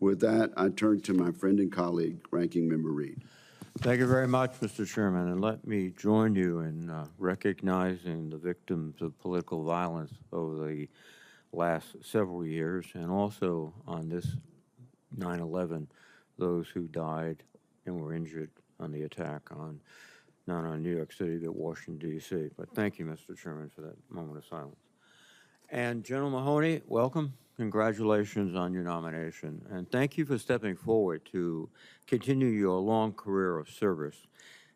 With that, I turn to my friend and colleague, Ranking Member Reed. Thank you very much, Mr. Chairman, and let me join you in recognizing the victims of political violence over the last several years, and also on this 9/11, those who died and were injured on the attack on not on New York City, but Washington, D.C. But thank you, Mr. Chairman, for that moment of silence. And General Mahoney, welcome. Congratulations on your nomination. And thank you for stepping forward to continue your long career of service.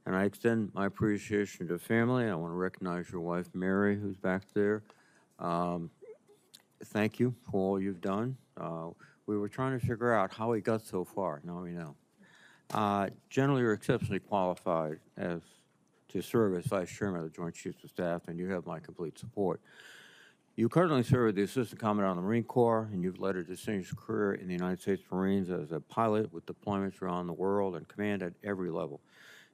And I extend my appreciation to family. I want to recognize your wife, Mary, who's back there. Thank you for all you've done. We were trying to figure out how we got so far. Now we know. Generally, you're exceptionally qualified to serve as Vice Chairman of the Joint Chiefs of Staff, and you have my complete support. You currently serve as the Assistant Commandant of the Marine Corps, and you've led a distinguished career in the United States Marines as a pilot with deployments around the world and command at every level.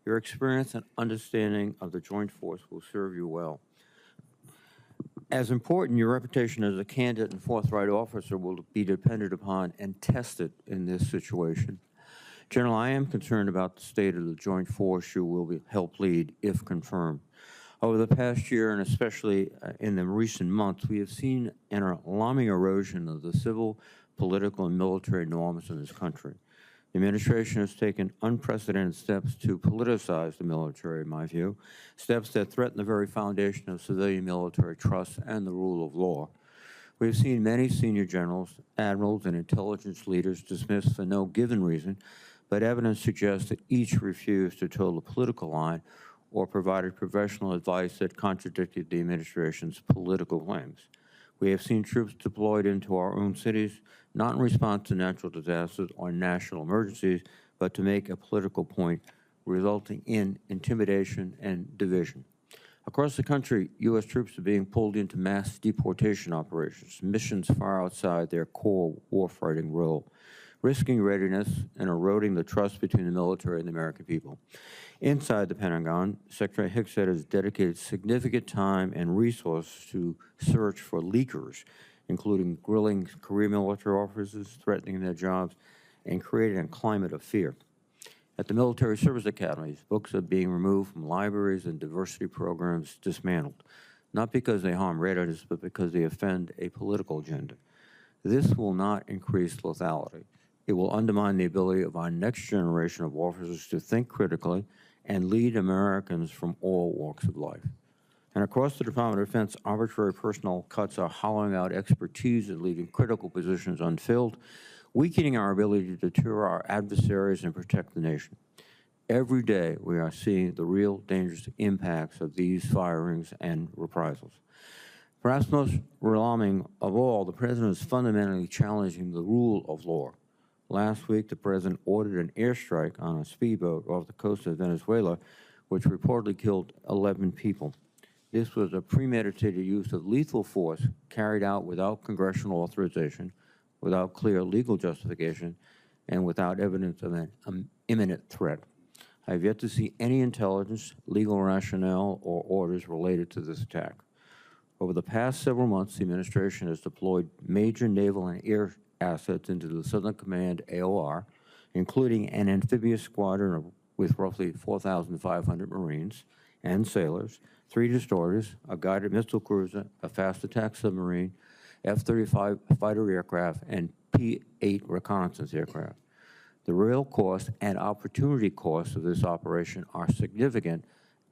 Your experience and understanding of the Joint Force will serve you well. As important, your reputation as a candid and forthright officer will be depended upon and tested in this situation. General, I am concerned about the state of the Joint Force you will help lead if confirmed. Over the past year, and especially in the recent months, we have seen an alarming erosion of the civil, political, and military norms in this country. The administration has taken unprecedented steps to politicize the military, in my view, steps that threaten the very foundation of civilian military trust and the rule of law. We have seen many senior generals, admirals, and intelligence leaders dismissed for no given reason, but evidence suggests that each refused to toe the political line or provided professional advice that contradicted the administration's political claims. We have seen troops deployed into our own cities, not in response to natural disasters or national emergencies, but to make a political point, resulting in intimidation and division. Across the country, U.S. troops are being pulled into mass deportation operations, missions far outside their core warfighting role, risking readiness and eroding the trust between the military and the American people. Inside the Pentagon, Secretary Hicks has dedicated significant time and resources to search for leakers, including grilling career military officers, threatening their jobs, and creating a climate of fear. At the military service academies, books are being removed from libraries and diversity programs dismantled, not because they harm readiness, but because they offend a political agenda. This will not increase lethality. It will undermine the ability of our next generation of officers to think critically and lead Americans from all walks of life. And across the Department of Defense, arbitrary personnel cuts are hollowing out expertise and leaving critical positions unfilled, weakening our ability to deter our adversaries and protect the nation. Every day, we are seeing the real dangerous impacts of these firings and reprisals. Perhaps most alarming of all, the President is fundamentally challenging the rule of law. Last week, the President ordered an airstrike on a speedboat off the coast of Venezuela, which reportedly killed 11 people. This was a premeditated use of lethal force carried out without congressional authorization, without clear legal justification, and without evidence of an imminent threat. I have yet to see any intelligence, legal rationale, or orders related to this attack. Over the past several months, the administration has deployed major naval and air assets into the Southern Command AOR, including an amphibious squadron with roughly 4,500 Marines and sailors, 3 destroyers, a guided missile cruiser, a fast attack submarine, F-35 fighter aircraft, and P-8 reconnaissance aircraft. The real cost and opportunity costs of this operation are significant,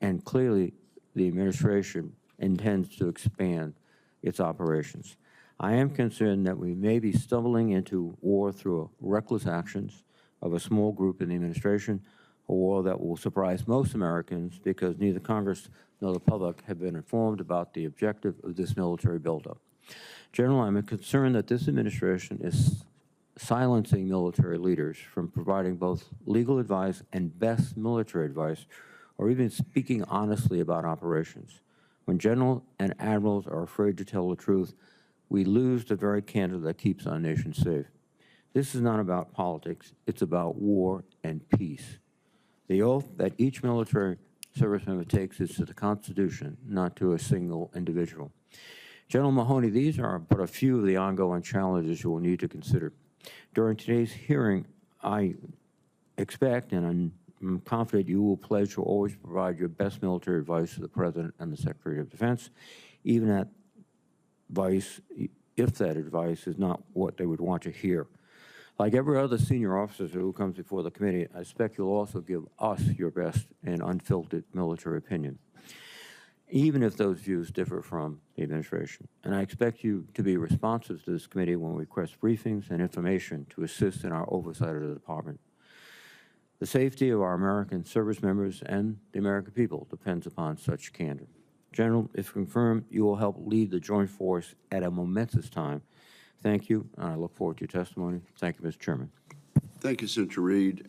and clearly the administration intends to expand its operations. I am concerned that we may be stumbling into war through reckless actions of a small group in the administration, a war that will surprise most Americans because neither Congress nor the public have been informed about the objective of this military buildup. General, I'm concerned that this administration is silencing military leaders from providing both legal advice and best military advice, or even speaking honestly about operations. When generals and admirals are afraid to tell the truth, we lose the very candor that keeps our nation safe. This is not about politics, it's about war and peace. The oath that each military service member takes is to the Constitution, not to a single individual. General Mahoney, these are but a few of the ongoing challenges you will need to consider. During today's hearing, I expect and I'm confident you will pledge to always provide your best military advice to the President and the Secretary of Defense, even if that advice is not what they would want to hear. Like every other senior officer who comes before the committee, I expect you'll also give us your best and unfiltered military opinion, even if those views differ from the administration. And I expect you to be responsive to this committee when we request briefings and information to assist in our oversight of the department. The safety of our American service members and the American people depends upon such candor. General, if confirmed, you will help lead the Joint Force at a momentous time. Thank you, and I look forward to your testimony. Thank you, Mr. Chairman. Thank you, Senator Reed.